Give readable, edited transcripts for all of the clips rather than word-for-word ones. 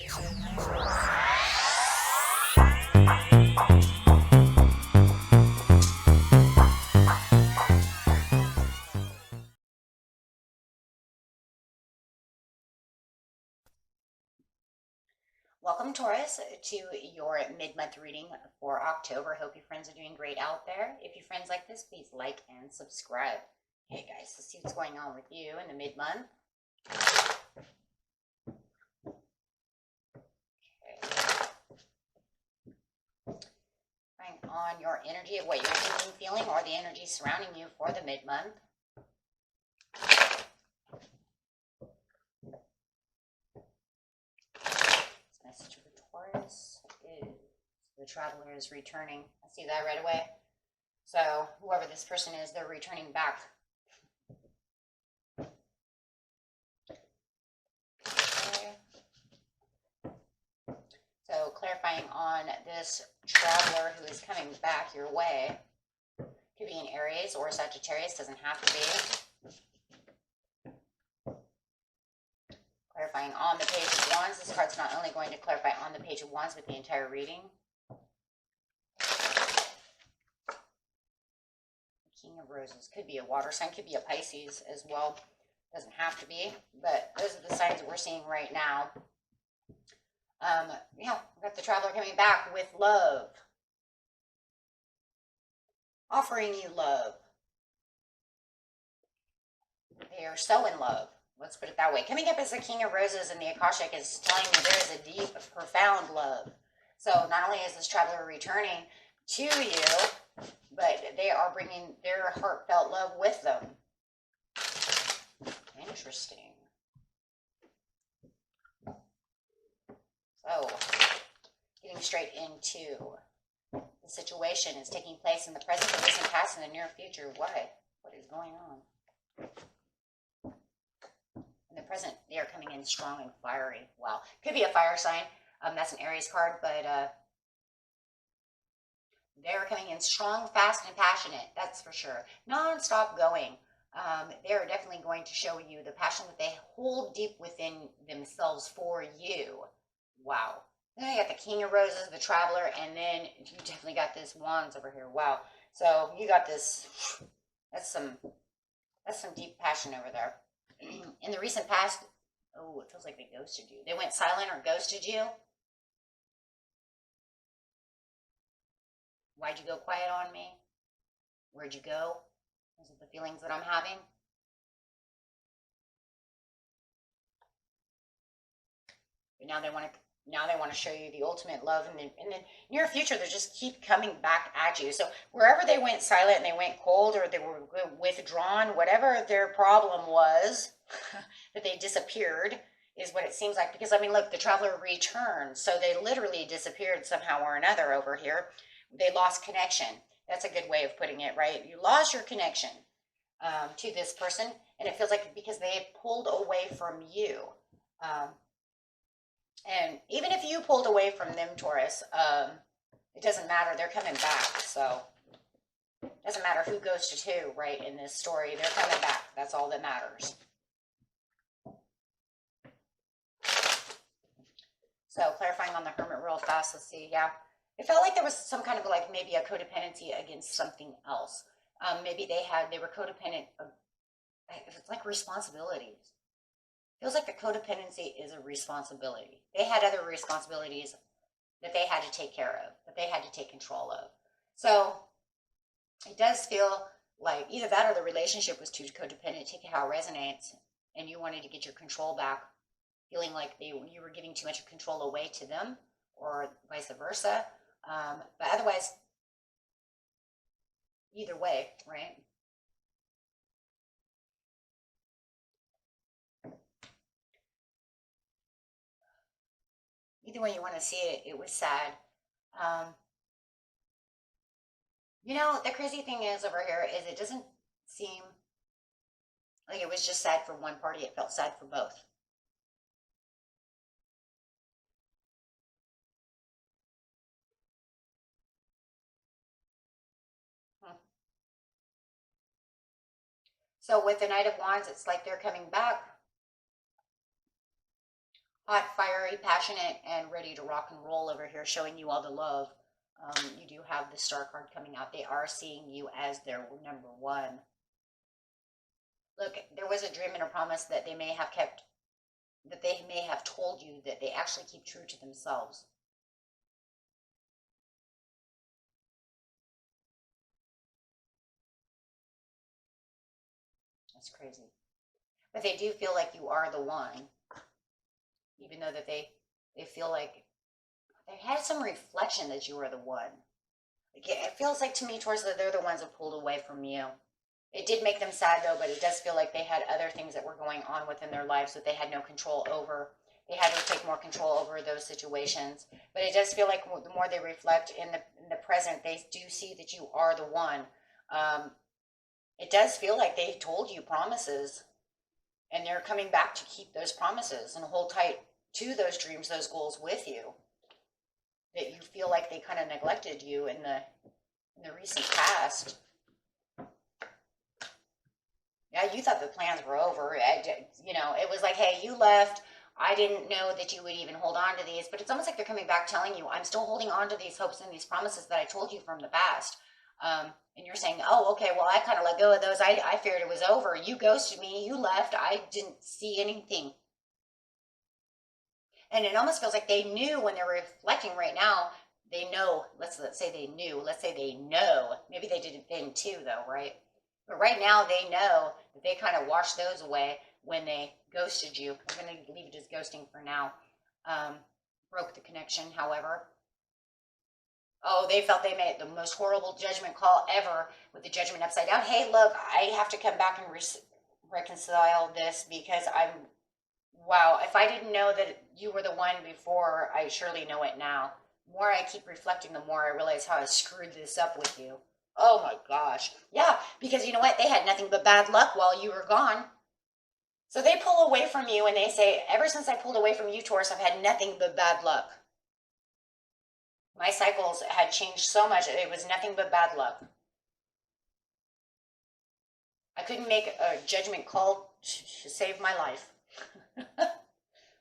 Welcome, Taurus, to your mid-month reading for October. Hope your friends are doing great out there. If your friends like this, please like and subscribe. Hey guys, let's see what's going on with you in the mid-month. Okay. On your energy of what you're thinking, feeling, or the energy surrounding you for the mid-month. Message for Taurus is the traveler is returning. I see that right away. So whoever this person is, they're returning back. Okay. So clarifying on this traveler who is coming back your way. Could be an Aries or Sagittarius, doesn't have to be. Clarifying on the Page of Wands. This card's not only going to clarify on the Page of Wands, but the entire reading. King of Roses. Could be a water sign, could be a Pisces as well. Doesn't have to be, but those are the signs that we're seeing right now. Yeah, we've got the traveler coming back with love. Offering you love. They are so in love. Let's put it that way. Coming up as the King of Roses in the Akashic is telling me there is a deep, profound love. So not only is this traveler returning to you, but they are bringing their heartfelt love with them. Interesting. So, getting straight into the situation is taking place in the present, the recent past, and the near future. Why? What is going on? In the present, they are coming in strong and fiery. Wow. Could be a fire sign. That's an Aries card, but they're coming in strong, fast, and passionate. That's for sure. Non-stop going. They are definitely going to show you the passion that they hold deep within themselves for you. Wow. Then you got the King of Roses, the Traveler, and then you definitely got this Wands over here. Wow. So you got this. That's some deep passion over there. In the recent past, oh, it feels like they ghosted you. They went silent or ghosted you. Why'd you go quiet on me? Where'd you go? Those are the feelings that I'm having. But now they want to show you the ultimate love, and in the near future, they just keep coming back at you. So wherever they went silent and they went cold, or they were withdrawn, whatever their problem was, that they disappeared, is what it seems like. Because I mean, look, the traveler returned, so they literally disappeared somehow or another over here. They lost connection. That's a good way of putting it, right? You lost your connection to this person, and it feels like because they pulled away from you. And even if you pulled away from them, Taurus, it doesn't matter. They're coming back. So it doesn't matter who goes to who, right, in this story. They're coming back. That's all that matters. So clarifying on the Hermit real fast. Let's see. Yeah. It felt like there was some kind of like maybe a codependency against something else. Maybe they were codependent. It's like responsibilities. Feels like the codependency is a responsibility. They had other responsibilities that they had to take care of, that they had to take control of. So it does feel like either that or the relationship was too codependent. Take it how it resonates, and you wanted to get your control back, feeling like you were giving too much control away to them, or vice versa. But otherwise, either way, right? Either way you want to see it, it was sad. You know, the crazy thing is over here is it doesn't seem like it was just sad for one party. It felt sad for both. So with the Knight of Wands, it's like they're coming back hot, fiery, passionate, and ready to rock and roll over here, showing you all the love. You do have the Star card coming out. They are seeing you as their number one. Look, there was a dream and a promise that they may have kept, that they may have told you, that they actually keep true to themselves. That's crazy. But they do feel like you are the one, even though that they feel like they had some reflection that you were the one. Like it feels like to me, Taurus, that they're the ones that pulled away from you. It did make them sad though, but it does feel like they had other things that were going on within their lives that they had no control over. They had to take more control over those situations. But it does feel like the more they reflect in the present, they do see that you are the one. It does feel like they told you promises, and they're coming back to keep those promises and hold tight to those dreams, those goals with you. That you feel like they kind of neglected you in the recent past. Yeah, you thought the plans were over. It was like, hey, you left. I didn't know that you would even hold on to these. But it's almost like they're coming back telling you, I'm still holding on to these hopes and these promises that I told you from the past. And you're saying, oh, okay, well, I kind of let go of those. I feared it was over. You ghosted me. You left. I didn't see anything. And it almost feels like they knew when they're reflecting right now. They know. Let's say they knew. Let's say they know. Maybe they did it then too, though, right? But right now they know that they kind of washed those away when they ghosted you. I'm going to leave it as ghosting for now. Broke the connection, however. Oh, they felt they made the most horrible judgment call ever with the judgment upside down. Hey, look, I have to come back and reconcile this because wow, if I didn't know that you were the one before, I surely know it now. The more I keep reflecting, the more I realize how I screwed this up with you. Oh my gosh. Yeah, because you know what? They had nothing but bad luck while you were gone. So they pull away from you and they say, ever since I pulled away from you, Taurus, I've had nothing but bad luck. My cycles had changed so much. It was nothing but bad luck. I couldn't make a judgment call to save my life.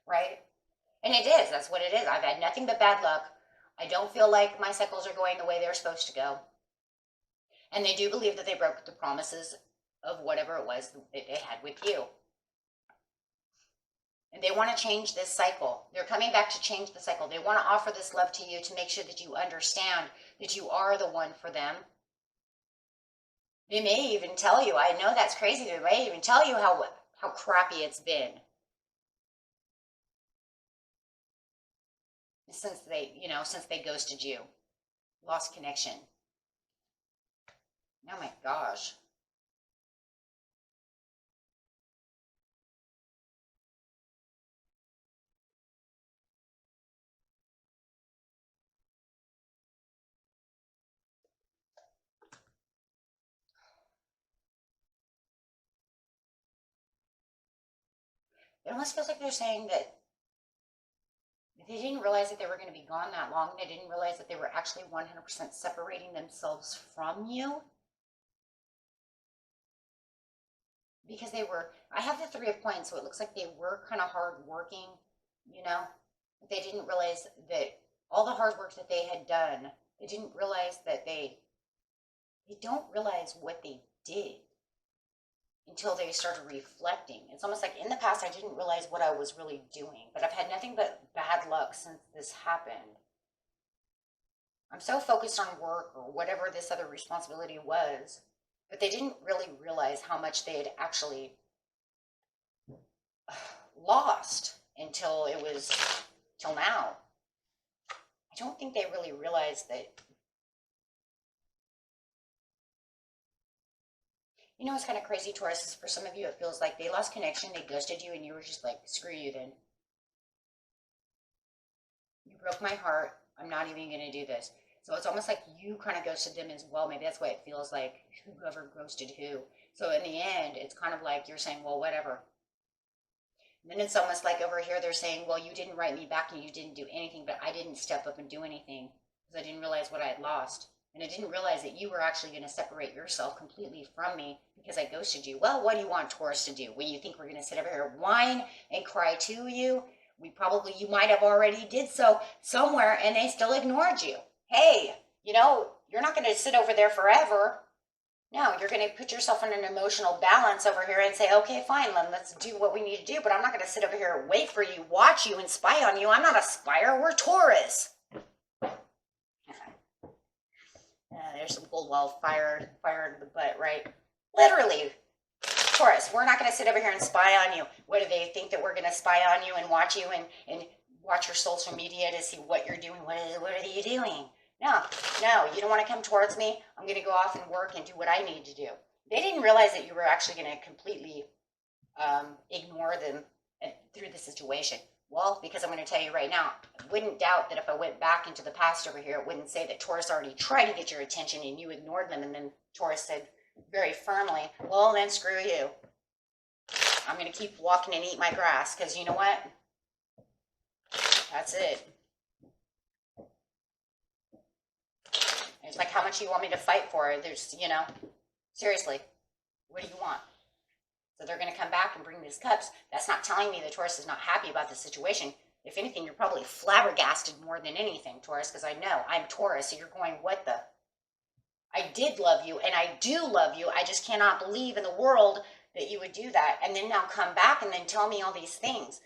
Right? And it is. That's what it is. I've had nothing but bad luck. I don't feel like my cycles are going the way they're supposed to go. And they do believe that they broke the promises of whatever it was that they had with you. And they want to change this cycle. They're coming back to change the cycle. They want to offer this love to you to make sure that you understand that you are the one for them. They may even tell you, I know that's crazy, they may even tell you how crappy it's been. Since they ghosted you. Lost connection. Oh my gosh. It almost feels like they're saying that they didn't realize that they were going to be gone that long. They didn't realize that they were actually 100% separating themselves from you. Because I have the 3 of Coins, so it looks like they were kind of hard working, But they didn't realize that all the hard work that they had done, they didn't realize that they don't realize what they did until they started reflecting. It's almost like in the past, I didn't realize what I was really doing, but I've had nothing but bad luck since this happened. I'm so focused on work or whatever this other responsibility was, but they didn't really realize how much they had actually lost till now. I don't think they really realized that. It's kind of crazy, Taurus, is for some of you, it feels like they lost connection, they ghosted you, and you were just like, screw you then. You broke my heart. I'm not even going to do this. So it's almost like you kind of ghosted them as well. Maybe that's why it feels like whoever ghosted who. So in the end, it's kind of like you're saying, well, whatever. And then it's almost like over here they're saying, well, you didn't write me back and you didn't do anything, but I didn't step up and do anything because I didn't realize what I had lost. And I didn't realize that you were actually going to separate yourself completely from me because I ghosted you. Well, what do you want Taurus to do? When you think we're going to sit over here, whine and cry to you? You might have already did so somewhere and they still ignored you. Hey, you know, you're not going to sit over there forever. No, you're going to put yourself in an emotional balance over here and say, okay, fine, then let's do what we need to do. But I'm not going to sit over here and wait for you, watch you, and spy on you. I'm not a spyer. We're Taurus. There's some gold wall fire in the butt, right? Literally, Taurus, we're not going to sit over here and spy on you. What do they think, that we're going to spy on you and watch you and watch your social media to see what you're doing? What are you doing? No, you don't want to come towards me. I'm going to go off and work and do what I need to do. They didn't realize that you were actually going to completely ignore them through the situation. Well, because I'm going to tell you right now, I wouldn't doubt that if I went back into the past over here, it wouldn't say that Taurus already tried to get your attention and you ignored them. And then Taurus said very firmly, well, then screw you. I'm going to keep walking and eat my grass because you know what? That's it. It's like, how much do you want me to fight for? There's, you know, seriously, what do you want? So they're going to come back and bring these cups. That's not telling me that Taurus is not happy about the situation. If anything, you're probably flabbergasted more than anything, Taurus, because I know I'm Taurus. So you're going, what the? I did love you, and I do love you. I just cannot believe in the world that you would do that. And then now come back and then tell me all these things.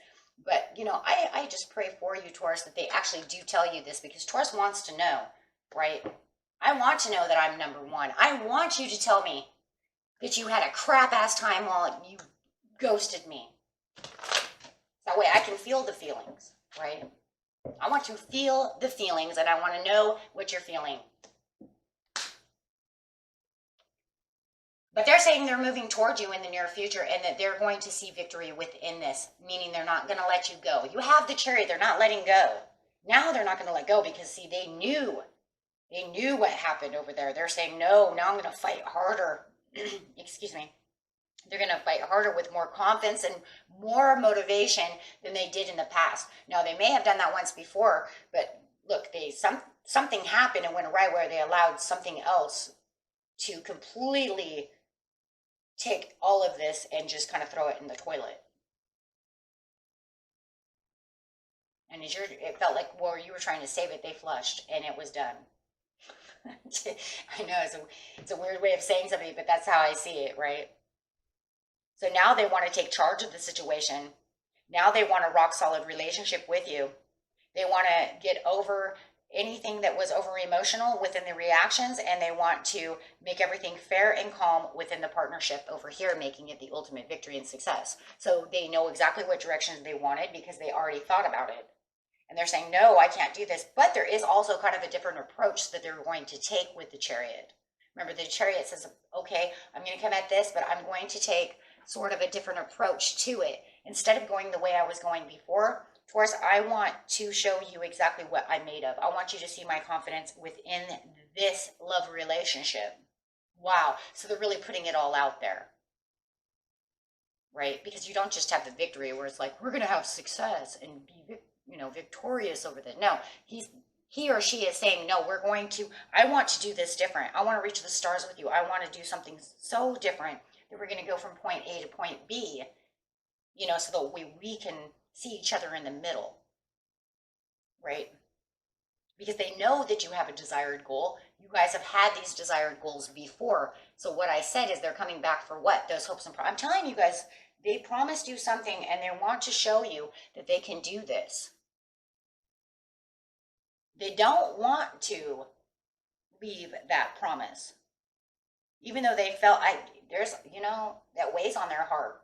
But, you know, I just pray for you, Taurus, that they actually do tell you this, because Taurus wants to know, right? I want to know that I'm number one. I want you to tell me that you had a crap-ass time while you ghosted me. That way I can feel the feelings, right? I want to feel the feelings, and I want to know what you're feeling. But they're saying they're moving towards you in the near future and that they're going to see victory within this, meaning they're not going to let you go. You have the Chariot. They're not letting go. Now they're not going to let go because, see, they knew what happened over there. They're saying, no, now I'm going to fight harder. Excuse me. They're going to fight harder with more confidence and more motivation than they did in the past. Now, they may have done that once before, but look, something happened and went right where they allowed something else to completely take all of this and just kind of throw it in the toilet. And it felt like, well, you were trying to save it, they flushed, and it was done. I know it's a weird way of saying something, but that's how I see it, right? So now they want to take charge of the situation. Now they want a rock solid relationship with you. They want to get over anything that was over emotional within the reactions, and they want to make everything fair and calm within the partnership over here, making it the ultimate victory and success. So they know exactly what directions they wanted because they already thought about it. And they're saying, no, I can't do this. But there is also kind of a different approach that they're going to take with the Chariot. Remember, the Chariot says, okay, I'm going to come at this, but I'm going to take sort of a different approach to it. Instead of going the way I was going before, Taurus, I want to show you exactly what I'm made of. I want you to see my confidence within this love relationship. Wow. So they're really putting it all out there. Right? Because you don't just have the victory where it's like, we're going to have success and be victorious over this. No, he or she is saying, no, I want to do this different. I want to reach the stars with you. I want to do something so different that we're going to go from point A to point B, so that we can see each other in the middle, right? Because they know that you have a desired goal. You guys have had these desired goals before. So what I said is they're coming back for what? Those hopes and I'm telling you guys, they promised you something and they want to show you that they can do this. They don't want to leave that promise. Even though they felt, that weighs on their heart.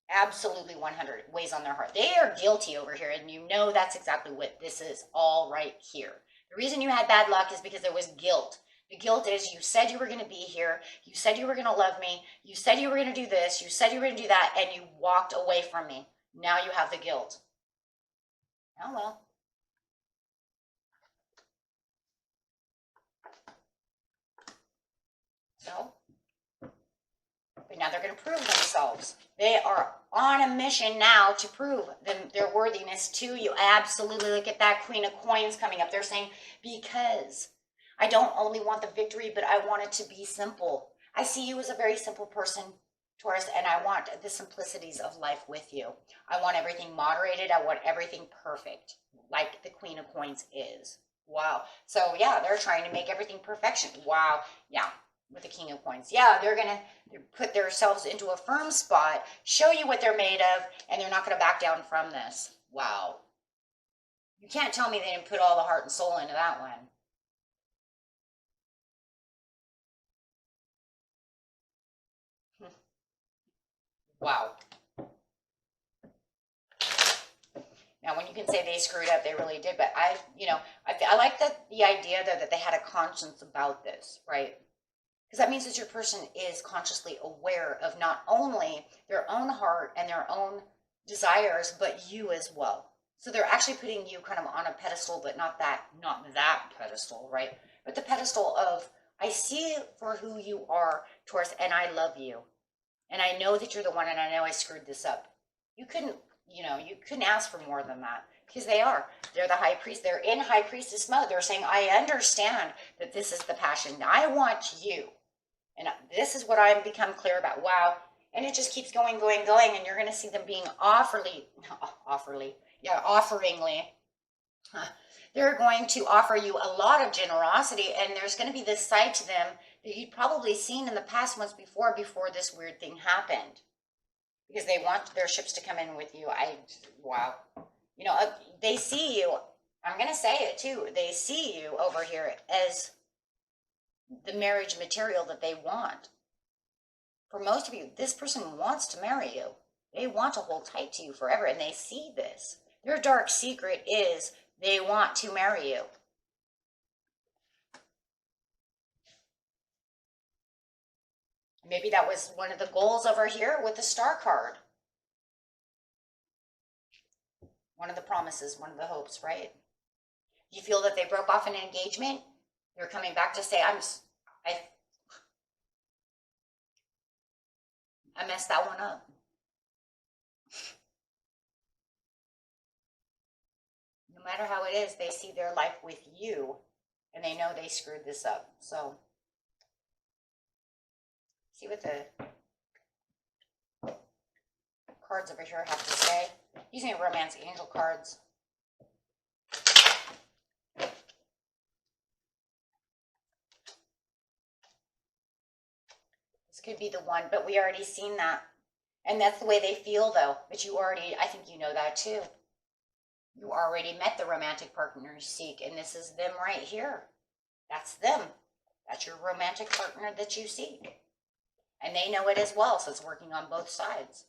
Absolutely 100 weighs on their heart. They are guilty over here, and that's exactly what this is all right here. The reason you had bad luck is because there was guilt. The guilt is you said you were going to be here. You said you were going to love me. You said you were going to do this. You said you were going to do that, and you walked away from me. Now you have the guilt. Oh, well. So, but now they're going to prove themselves. They are on a mission now to prove their worthiness to you. Absolutely. Look at that Queen of Coins coming up. They're saying, because I don't only want the victory, but I want it to be simple. I see you as a very simple person. Taurus, and I want the simplicities of life with you. I want everything moderated. I want everything perfect, like the Queen of Coins is. Wow. So yeah, they're trying to make everything perfection. Wow. Yeah. With the King of Coins. Yeah, they're going to put themselves into a firm spot, show you what they're made of, and they're not going to back down from this. Wow. You can't tell me they didn't put all the heart and soul into that one. Wow. Now, when you can say they screwed up, they really did. But I like the idea, though, that they had a conscience about this, right? Because that means that your person is consciously aware of not only their own heart and their own desires, but you as well. So they're actually putting you kind of on a pedestal, but not that pedestal, right? But the pedestal of, I see you for who you are, Taurus, and I love you. And I know that you're the one, and I know I screwed this up. You couldn't ask for more than that, because they're the high priest. They're in high priestess mode. They're saying, I understand that this is the passion. I want you. And this is what I've become clear about. Wow. And it just keeps going, going, going. And you're going to see them being offeringly. They're going to offer you a lot of generosity. And there's going to be this side to them that you'd probably seen in the past once before this weird thing happened. Because they want their ships to come in with you. Wow. They see you. I'm going to say it too. They see you over here as the marriage material that they want. For most of you, this person wants to marry you. They want to hold tight to you forever, and they see this. Their dark secret is they want to marry you. Maybe that was one of the goals over here with the Star card. One of the promises, one of the hopes, right? You feel that they broke off an engagement? They're coming back to say, I messed that one up. No matter how it is, they see their life with you, and they know they screwed this up. So, see what the cards over here have to say. Using romance angel cards. This could be the one, but we already seen that. And that's the way they feel, though. But I think you know that too. You already met the romantic partner you seek, and this is them right here. That's them. That's your romantic partner that you seek. And they know it as well, so it's working on both sides.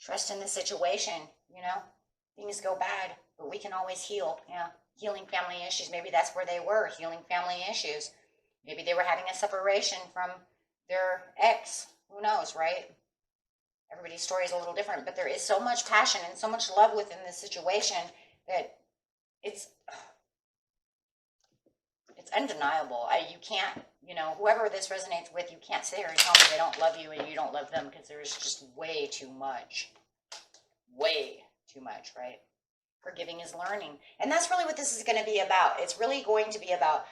Trust in the situation, Things go bad, but we can always heal. Yeah. Healing family issues. Maybe that's where they were, healing family issues. Maybe they were having a separation from their ex. Who knows, right? Everybody's story is a little different, but there is so much passion and so much love within this situation that it's undeniable. You can't, whoever this resonates with, you can't sit here and tell me they don't love you and you don't love them, because there's just way too much. Way too much, right? Forgiving is learning. And that's really what this is going to be about. It's really going to be about,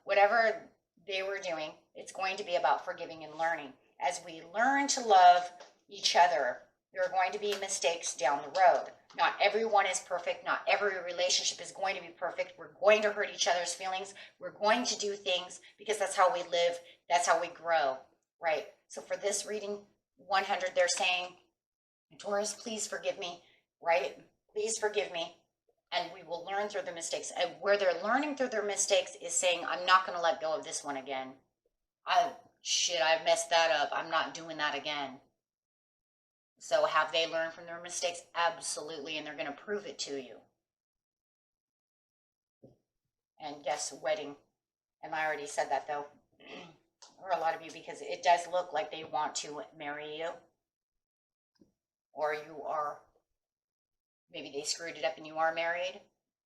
whatever they were doing, it's going to be about forgiving and learning. As we learn to love each other, there are going to be mistakes down the road. Not everyone is perfect. Not every relationship is going to be perfect. We're going to hurt each other's feelings. We're going to do things because that's how we live. That's how we grow, right? So for this reading, 100, they're saying, Taurus, please forgive me, right? Please forgive me. And we will learn through the mistakes. And where they're learning through their mistakes is saying, I'm not going to let go of this one again. I messed that up. I'm not doing that again. So have they learned from their mistakes? Absolutely. And they're going to prove it to you. And yes, wedding. And I already said that, though. Or a lot of you, because it does look like they want to marry you. Or you are, maybe they screwed it up and you are married.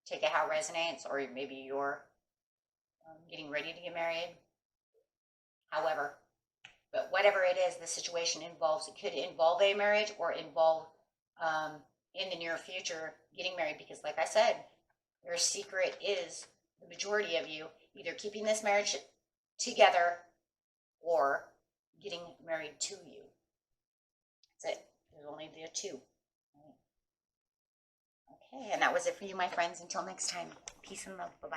Take it how it resonates. Or maybe you're getting ready to get married. However, but whatever it is, the situation involves, it could involve a marriage or involve, in the near future, getting married. Because like I said, their secret is, the majority of you, either keeping this marriage together or getting married to you. That's it. There's only the two. Okay, and that was it for you, my friends. Until next time, peace and love. Bye-bye.